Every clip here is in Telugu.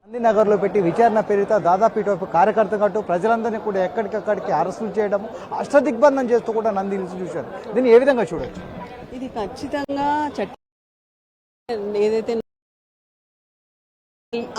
గాంధీనగర్లో పెట్టి విచారణ పేరుతో దాదాపు ఇటువైపు కార్యకర్తలు ప్రజలందరినీ కూడా ఎక్కడికక్కడికి అరెస్టులు చేయడం అష్టదిగ్బంధం చేస్తూ కూడా నంది హిల్స్ చూశారు. దీన్ని ఏ విధంగా చూడొచ్చు? ఇది ఖచ్చితంగా ఏదైతే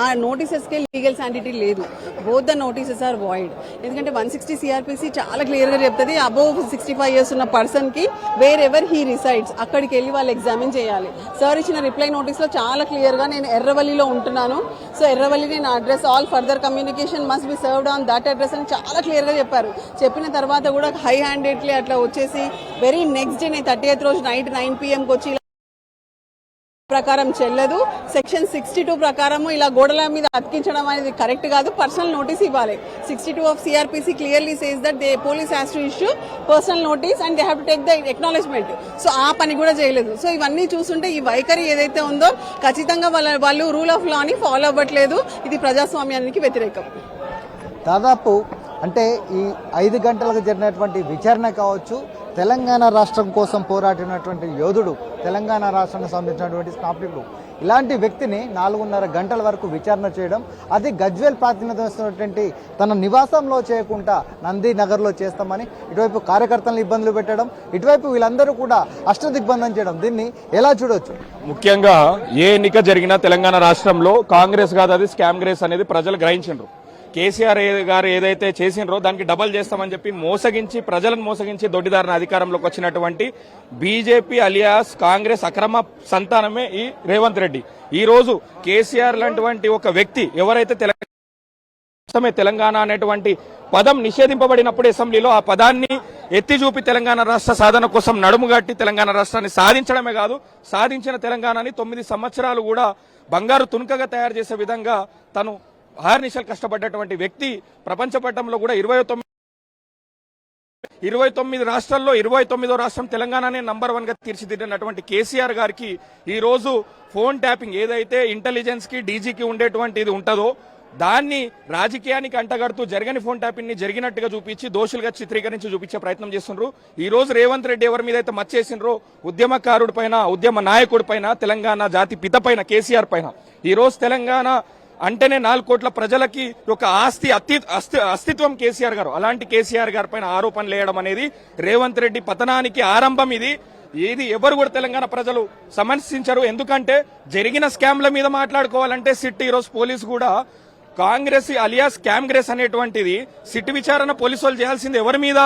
ఆ నోటీసెస్కే లీగల్ శాంటిటీ లేదు. Both the notices are void. ఎందుకంటే 160 సిఆర్పిసి చాలా క్లియర్గా చెప్తుంది, అబోవ్ 65 years ఉన్న పర్సన్కి వేర్ ఎవర్ హీ రిసైడ్స్ అక్కడికి వెళ్ళి వాళ్ళు ఎగ్జామిన్ చేయాలి. సార్ ఇచ్చిన రిప్లై నోటీస్లో చాలా క్లియర్గా నేను ఎర్రవల్లిలో ఉంటున్నాను, సో ఎర్రవల్లి నేను address, all further communication must be served on that address అని చాలా క్లియర్గా చెప్పారు. చెప్పిన తర్వాత కూడా హై హ్యాండెడ్లీ అట్లా వచ్చేసి వెరీ నెక్స్ట్ డే నేను 30th రోజు నైట్ 9 PM వచ్చి ప్రకారం చెల్లదు. సెక్షన్ 62 ప్రకారము ఇలా గోడల మీద అతికించడం అనేది కరెక్ట్ కాదు. పర్సనల్ నోటీస్ ఇవ్వాలి. 62 of CRPC clearly says that the police has to issue personal notice and they have to take the acknowledgement. So ఆ పని కూడా చేయలేదు. సో ఇవన్నీ చూస్తుంటే ఈ వైఖరి ఏదైతే ఉందో ఖచ్చితంగా వాళ్ళు రూల్ ఆఫ్ లాని ఫాలో అవ్వట్లేదు. ఇది ప్రజాస్వామ్యానికి వ్యతిరేకం. దాదాపు అంటే ఈ 5 గంటలకు జరిగినటువంటి విచారణ కావచ్చు, తెలంగాణ రాష్ట్రం కోసం పోరాడినటువంటి యోధుడు, తెలంగాణ రాష్ట్రానికి సంబంధించినటువంటి స్నాప్టికుడు, ఇలాంటి వ్యక్తిని 4.5 గంటల వరకు విచారణ చేయడం, అది గజ్వేల్ ప్రాతినిధ్యం వస్తున్నటువంటి తన నివాసంలో చేయకుండా నందినగర్లో చేస్తామని ఇటువైపు కార్యకర్తలను ఇబ్బందులు పెట్టడం, ఇటువైపు వీళ్ళందరూ కూడా అష్టదిగ్బంధం చేయడం, దీన్ని ఎలా చూడవచ్చు? ముఖ్యంగా ఏ ఎన్నిక జరిగినా తెలంగాణ రాష్ట్రంలో కాంగ్రెస్ కాదు, అది స్కామ్ గ్రేస్ అనేది ప్రజలు గ్రహించారు. కేసీఆర్ గారు ఏదైతే చేసినరో దానికి డబల్ చేస్తామని చెప్పి మోసగించి, ప్రజలను మోసగించి దొడ్డిదారిన అధికారంలోకి వచ్చినటువంటి బీజేపీ అలియాస్ కాంగ్రెస్ అక్రమ సంతానమే ఈ రేవంత్ రెడ్డి. ఈ రోజు కేసీఆర్ లాంటి ఒక వ్యక్తి ఎవరైతే తెలంగాణ అనేటువంటి పదం నిషేధింపబడినప్పుడు అసెంబ్లీలో ఆ పదాన్ని ఎత్తి చూపి తెలంగాణ రాష్ట్ర సాధన కోసం నడుముగట్టి తెలంగాణ రాష్ట్రాన్ని సాధించడమే కాదు, సాధించిన తెలంగాణని 9 సంవత్సరాలు కూడా బంగారు తునకగా తయారు చేసే విధంగా తను ఆర్నిశలు కష్టపడ్డటువంటి వ్యక్తి. ప్రపంచ పటంలో కూడా 29 రాష్ట్రాల్లో 29వ రాష్ట్రం తెలంగాణనే నంబర్ 1 గా తీర్చిదిద్దినటువంటి కేసీఆర్ గారికి ఈ రోజు ఫోన్ ట్యాపింగ్ ఏదైతే ఇంటెలిజెన్స్ కి డీజీకి ఉండేటువంటి ఇది ఉంటుందో దాన్ని రాజకీయానికి అంటగడుతూ జరగని ఫోన్ ట్యాపింగ్ ని జరిగినట్టుగా చూపించి దోషులుగా చిత్రీకరించి చూపించే ప్రయత్నం చేస్తున్నారు. ఈ రోజు రేవంత్ రెడ్డి ఎవరి మీద అయితే మచ్చేసినరో ఉద్యమకారుడి పైన, ఉద్యమ నాయకుడి పైన, తెలంగాణ జాతి పిత పైన, కేసీఆర్ పైన, ఈ రోజు తెలంగాణ అంటేనే 4 కోట్ల ప్రజలకి ఒక అస్తిత్వం కేసీఆర్ గారు. అలాంటి కేసీఆర్ గారి పైన ఆరోపణలు వేయడం అనేది రేవంత్ రెడ్డి పతనానికి ఆరంభం. ఇది ఎవరు కూడా తెలంగాణ ప్రజలు సమర్థించరు. ఎందుకంటే జరిగిన స్కామ్ల మీద మాట్లాడుకోవాలంటే సిట్, ఈరోజు పోలీసు కూడా కాంగ్రెస్ అలియాస్ స్కామ్ గ్రేస్ అనేటువంటిది సిట్ విచారణ పోలీసు వాళ్ళు చేయాల్సింది ఎవరి మీద?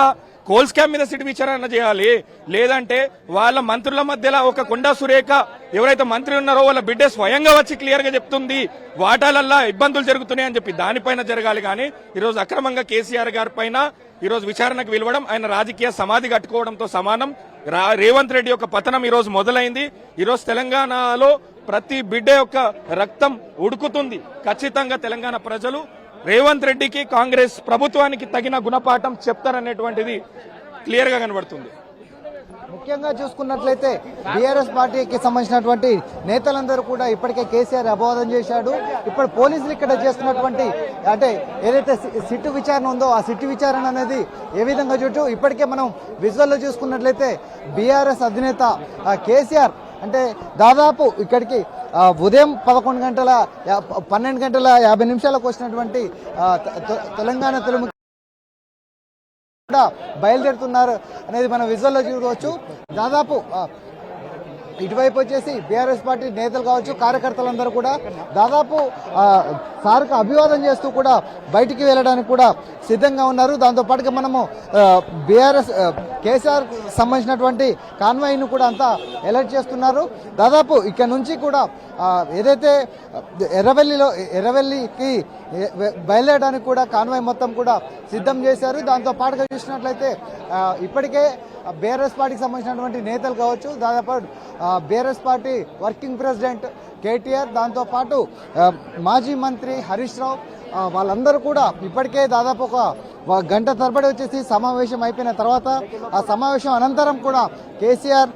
కోల్ స్కామ్ మీద సిట్ విచారణ చేయాలి. లేదంటే వాళ్ళ మంత్రుల మధ్యలో ఒక కొండా సురేఖ ఎవరైతే మంత్రి ఉన్నారో వాళ్ళ బిడ్డ స్వయంగా వచ్చి క్లియర్ గా చెప్తుంది వాటాలల్లా ఇబ్బందులు జరుగుతున్నాయని చెప్పి దానిపైన జరగాలి. కానీ ఈరోజు అక్రమంగా కేసీఆర్ గారి పైన ఈరోజు విచారణకు పిలవడం ఆయన రాజకీయ సమాధి కట్టుకోవడంతో సమానం. రేవంత్ రెడ్డి యొక్క పతనం ఈరోజు మొదలైంది. ఈరోజు తెలంగాణలో ప్రతి బిడ్డ యొక్క రక్తం ఉడుకుతుంది. ఖచ్చితంగా తెలంగాణ ప్రజలు రేవంత్ రెడ్డికి, కాంగ్రెస్ ప్రభుత్వానికి తగిన గుణపాఠం చెప్తారనేటువంటిది క్లియర్ గా కనబడుతుంది. ముఖ్యంగా చూసుకున్నట్లయితే బీఆర్ఎస్ పార్టీకి సంబంధించినటువంటి నేతలందరూ కూడా ఇప్పటికే కేసీఆర్ అపవాదం చేశాడు. ఇప్పుడు పోలీసులు ఇక్కడ చేస్తున్నటువంటి అంటే ఏదైతే సిట్టు విచారణ ఉందో ఆ సిట్టు విచారణ అనేది ఏ విధంగా చూడటం, ఇప్పటికే మనం విజువల్లో చూసుకున్నట్లయితే బీఆర్ఎస్ అధినేత కేసీఆర్ అంటే దాదాపు ఇక్కడికి ఉదయం 12 గంటల 50 నిమిషాలకు వచ్చినటువంటి తెలంగాణ తెలుగు బయలుదేరుతున్నారు అనేది మనం విజువల్లో చూడవచ్చు. దాదాపు ఇటువైపు వచ్చేసి బీఆర్ఎస్ పార్టీ నేతలు కావచ్చు, కార్యకర్తలందరూ కూడా దాదాపు సార్కు అభివాదం చేస్తూ కూడా బయటికి వెళ్ళడానికి కూడా సిద్ధంగా ఉన్నారు. దాంతో పాటుగా మనము బీఆర్ఎస్ కేసీఆర్ సంబంధించినటువంటి కాన్వాయ్ను కూడా అంతా అలర్ట్ చేస్తున్నారు. దాదాపు ఇక్కడ నుంచి కూడా ఏదైతే ఎర్రవెల్లికి బయలుదేరడానికి కూడా కాన్వాయ్ మొత్తం కూడా సిద్ధం చేశారు. దాంతో పాటుగా చూసినట్లయితే ఇప్పటికే బీఆర్ఎస్ పార్టీకి సంబంధించినటువంటి నేతలు కావచ్చు, దాదాపు BRS party working president KTR, దాంతోపాటు మాజీ మంత్రి హరీష్ రావు, వాళ్ళందరూ కూడా ఇప్పటికే దాదాపు ఒక గంట తరబడి వచ్చేసి సమావేశం అయిపోయిన తర్వాత ఆ సమావేశం అనంతరం కూడా కేసీఆర్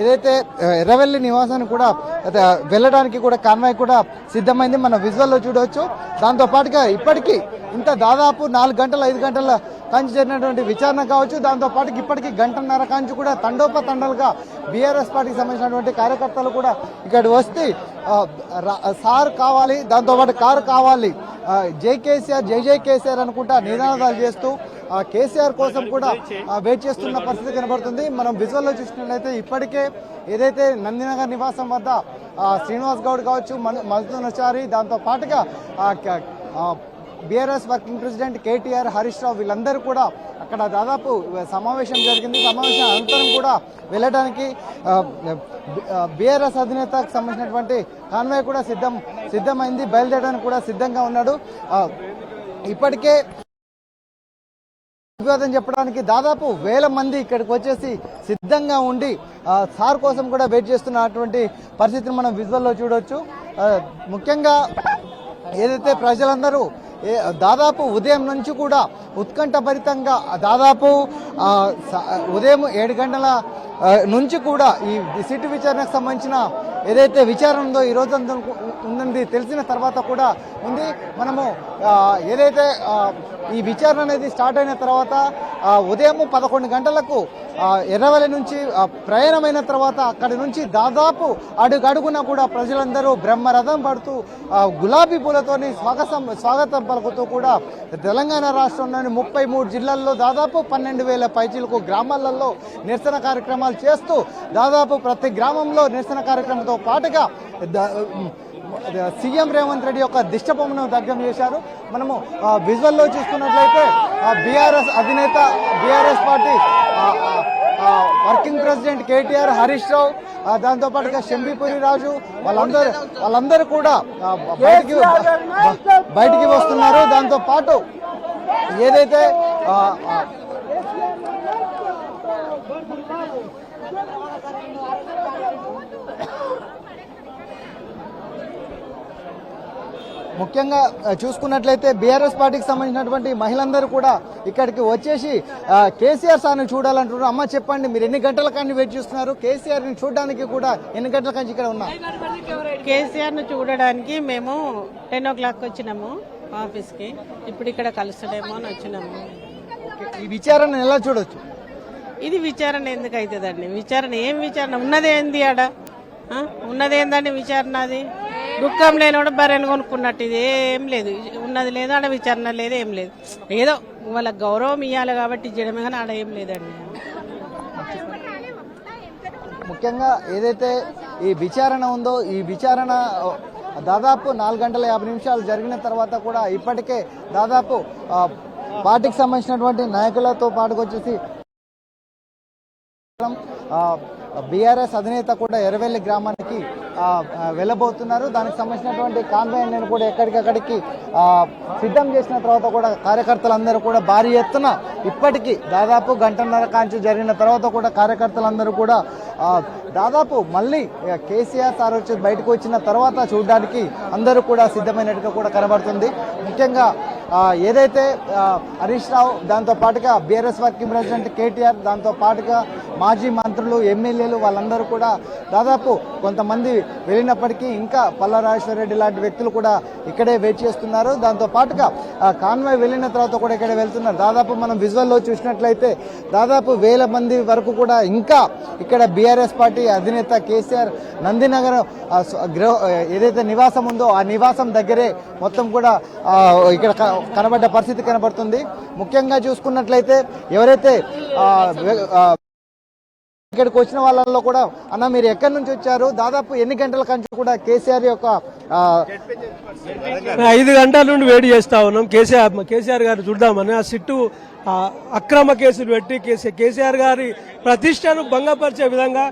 ఏదైతే ఎర్రవెల్లి నివాసానికి కూడా వెళ్ళడానికి కూడా కాన్వాయ్ కూడా సిద్ధమైంది. మన విజువల్లో చూడవచ్చు. దాంతో పాటుగా ఇప్పటికీ ఇంత దాదాపు 4 గంటల 5 గంటల కాంచి జరిగినటువంటి విచారణ కావచ్చు, దాంతో పాటు ఇప్పటికీ గంటన్నర కాంచి కూడా తండోపతండాలుగా బీఆర్ఎస్ పార్టీకి సంబంధించినటువంటి కార్యకర్తలు కూడా ఇక్కడ వస్తే సార్ కావాలి, దాంతోపాటు కారు కావాలి, జై కేసీఆర్, జై జై కేసీఆర్ అనుకుంటా నినాదాలు చేస్తూ కేసీఆర్ కోసం కూడా వెయిట్ చేస్తున్న పరిస్థితి కనబడుతుంది. మనం విజువల్లో చూసినట్లయితే ఇప్పటికే ఏదైతే నందినగర్ నివాసం వద్ద శ్రీనివాస్ గౌడ్ కావచ్చు, మధునచారి, దాంతో పాటుగా బీఆర్ఎస్ వర్కింగ్ ప్రెసిడెంట్ కేటీఆర్, హరీష్ రావు వీళ్ళందరూ కూడా అక్కడ దాదాపు సమావేశం జరిగింది. సమావేశం అనంతరం కూడా వెళ్ళడానికి బీఆర్ఎస్ అధినేతకు సంబంధించినటువంటి కాన్వాయ్ కూడా సిద్ధమైంది, బయలుదేరడానికి కూడా సిద్ధంగా ఉన్నాడు. ఇప్పటికే అభివాదం చెప్పడానికి దాదాపు 1000 మంది ఇక్కడికి వచ్చేసి సిద్ధంగా ఉండి సార్ కోసం కూడా వెయిట్ చేస్తున్నటువంటి పరిస్థితిని మనం విజువల్లో చూడవచ్చు. ముఖ్యంగా ఏదైతే ప్రజలందరూ దాదాపు ఉదయం నుంచి కూడా ఉత్కంఠభరితంగా దాదాపు ఉదయం 7 గంటల నుంచి కూడా ఈ సిట్ విచారణకు సంబంధించిన ఏదైతే విచారణ ఉందో ఈ రోజు ఉందండి తెలిసిన తర్వాత కూడా ఉంది. మనము ఏదైతే ఈ విచారణ అనేది స్టార్ట్ అయిన తర్వాత ఉదయం 11 గంటలకు ఎర్రవల్లి నుంచి ప్రయాణమైన తర్వాత అక్కడి నుంచి దాదాపు అడుగడుగున కూడా ప్రజలందరూ బ్రహ్మరథం పడుతూ గులాబీ పూలతోని స్వాగతం పలుకుతూ కూడా తెలంగాణ రాష్ట్రంలోని 33 జిల్లాల్లో దాదాపు 12,000 పైచీలకు గ్రామాలలో నిరసన కార్యక్రమాలు చేస్తూ దాదాపు ప్రతి గ్రామంలో నిరసన కార్యక్రమంతో పాటుగా సీఎం రేవంత్ రెడ్డి యొక్క దిష్టబొమ్మను దగ్ధం చేశారు. మనము విజువల్లో చూసుకున్నట్లయితే బీఆర్ఎస్ అధినేత, BRS party working president KTR, Harish Rao, దాంతోపాటుగా శంబీపురి రాజు వాళ్ళందరూ కూడా బయటికి వస్తున్నారు. దాంతో పాటు ఏదైతే ముఖ్యంగా చూసుకున్నట్లయితే బీఆర్ఎస్ పార్టీకి సంబంధించినటువంటి మహిళలందరూ కూడా ఇక్కడికి వచ్చేసి కేసీఆర్ సార్ని చూడాలంటున్నారు. అమ్మ చెప్పండి, మీరు ఎన్ని గంటల కానీ వెయిట్ చేస్తున్నారు? కేసీఆర్ ని చూడడానికి కూడా ఎన్ని గంటల కానీ ఇక్కడ ఉన్నారు? కేసీఆర్ ను చూడడానికి మేము 10 o'clock వచ్చినాము ఆఫీస్కి. ఇప్పుడు ఇక్కడ కలుస్తాడేమో అని వచ్చినాము. ఈ విచారణ ఎలా చూడొచ్చు? ఇది విచారణ ఎందుకు అవుతుందండి? విచారణ ఏం విచారణ ఉన్నదేంది? ఆడ ఉన్నదేందండి విచారణ? అది దుఃఖం లేనివాడు బర్రెను కొనుక్కున్నట్టు. ఇది ఏం లేదు, ఉన్నది లేదు, ఆడ విచారణ లేదు, ఏం లేదు. ఏదో వాళ్ళకి గౌరవం ఇవ్వాలి కాబట్టి ఇచ్చడమే, కానీ ఆడ ఏం లేదండి. ముఖ్యంగా ఏదైతే ఈ విచారణ ఉందో ఈ విచారణ దాదాపు 4 గంటల 50 నిమిషాలు జరిగిన తర్వాత కూడా ఇప్పటికే దాదాపు పార్టీకి సంబంధించినటువంటి నాయకులతో పాటుకొచ్చేసి బీఆర్ఎస్ అధినేత కూడా ఎర్రవెల్లి గ్రామానికి వెళ్ళబోతున్నారు. దానికి సంబంధించినటువంటి కాన్వాయ్ నేను కూడా ఎక్కడికక్కడికి సిద్ధం చేసిన తర్వాత కూడా కార్యకర్తలందరూ కూడా భారీ ఎత్తున ఇప్పటికీ దాదాపు 1.5 గంటల కాంచి జరిగిన తర్వాత కూడా కార్యకర్తలందరూ కూడా దాదాపు మళ్ళీ కేసీఆర్ సార్ వచ్చి బయటకు వచ్చిన తర్వాత చూడడానికి అందరూ కూడా సిద్ధమైనట్టుగా కూడా కనబడుతుంది. ముఖ్యంగా ఏదైతే హరీష్ రావు, దాంతో పాటుగా బీఆర్ఎస్ వర్కింగ్ ప్రెసిడెంట్ కేటీఆర్, దాంతో పాటుగా మాజీ మంత్రులు, ఎమ్మెల్యేలు వాళ్ళందరూ కూడా దాదాపు కొంతమంది వెళ్ళినప్పటికీ ఇంకా పల్లా రాజేశ్వర రెడ్డి లాంటి వ్యక్తులు కూడా ఇక్కడే వెయిట్ చేస్తున్నారు. దాంతో పాటుగా కాన్వాయ్ వెళ్ళిన తర్వాత కూడా ఇక్కడే వెళ్తున్నారు. దాదాపు మనం విజువల్లో చూసినట్లయితే దాదాపు 1000 మంది వరకు కూడా ఇంకా ఇక్కడ బీఆర్ఎస్ పార్టీ అధినేత కేసీఆర్ నందినగర్ ఏదైతే నివాసం ఉందో ఆ నివాసం దగ్గరే మొత్తం కూడా ఇక్కడ కనబడ్డ పరిస్థితి కనబడుతుంది. ముఖ్యంగా చూసుకున్నట్లయితే ఎవరైతే ఇక్కడికి వచ్చిన వాళ్ళలో కూడా అన్న మీరు ఎక్కడి నుంచి వచ్చారు, దాదాపు ఎన్ని గంటల కంచి కూడా కేసీఆర్ యొక్క 5 గంటల నుండి వెయిట్ చేస్తా ఉన్నాం కేసీఆర్ గారు చూద్దామని. ఆ సిట్టు అక్రమ కేసులు పెట్టి కేసీఆర్ గారి ప్రతిష్టను భంగపరిచే విధంగా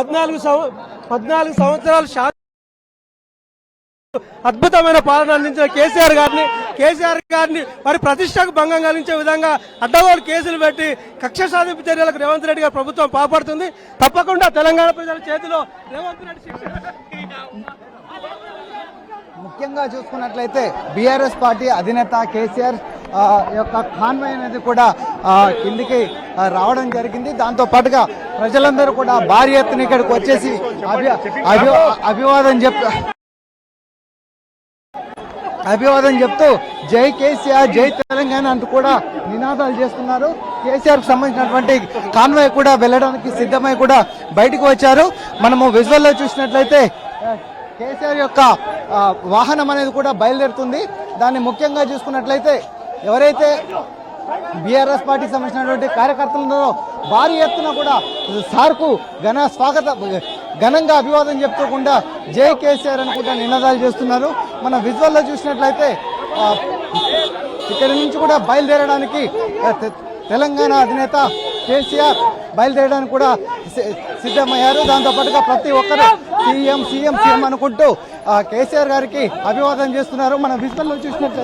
14 సంవత్సరాలు అద్భుతమైన పాలన అందించిన కేసీఆర్ గారిని వారి ప్రతిష్టకు భంగం కలిగించే విధంగా అడ్డగోలు కేసులు పెట్టి కక్ష సాధింపు చర్యలకు రేవంత్ రెడ్డి గారి ప్రభుత్వం పాల్పడుతుంది. తప్పకుండా తెలంగాణ ప్రజల చేతిలో రేవంత్ రెడ్డి శిక్ష. ముఖ్యంగా చూసుకున్నట్లయితే బీఆర్ఎస్ పార్టీ అధినేత కేసీఆర్ యొక్క కాన్వాయ్ అనేది కూడా కిందికి రావడం జరిగింది. దాంతో పాటుగా ప్రజలందరూ కూడా భారీ ఎత్తున ఇక్కడికి వచ్చేసి అభివాదం చెప్తూ జై కేసీఆర్, జై తెలంగాణ అంటూ కూడా నినాదాలు చేస్తున్నారు. కేసీఆర్ కు సంబంధించినటువంటి కాన్వాయ్ కూడా వెళ్ళడానికి సిద్ధమై కూడా బయటకు వచ్చారు. మనము విజువల్లో చూసినట్లయితే కేసీఆర్ యొక్క వాహనం అనేది కూడా బయలుదేరుతుంది. దాన్ని ముఖ్యంగా చూసుకున్నట్లయితే ఎవరైతే బీఆర్ఎస్ పార్టీకి సంబంధించినటువంటి కార్యకర్తలలో భారీ ఎత్తున కూడా సార్కు ఘనంగా అభివాదం చెప్తూకుండా జై కేసీఆర్ అని కూడా నినాదాలు చేస్తున్నారు. మన విజువల్లో చూసినట్లయితే ఇక్కడి నుంచి కూడా బయలుదేరడానికి తెలంగాణ అధినేత కేసీఆర్ బయలుదేరడానికి కూడా సిద్ధమయ్యారు. దాంతోపాటుగా ప్రతి ఒక్కరు సీఎం సీఎం సీఎం అనుకుంటూ కేసీఆర్ గారికి అభివాదం చేస్తున్నారు. మన విజువల్లో చూసినట్లయితే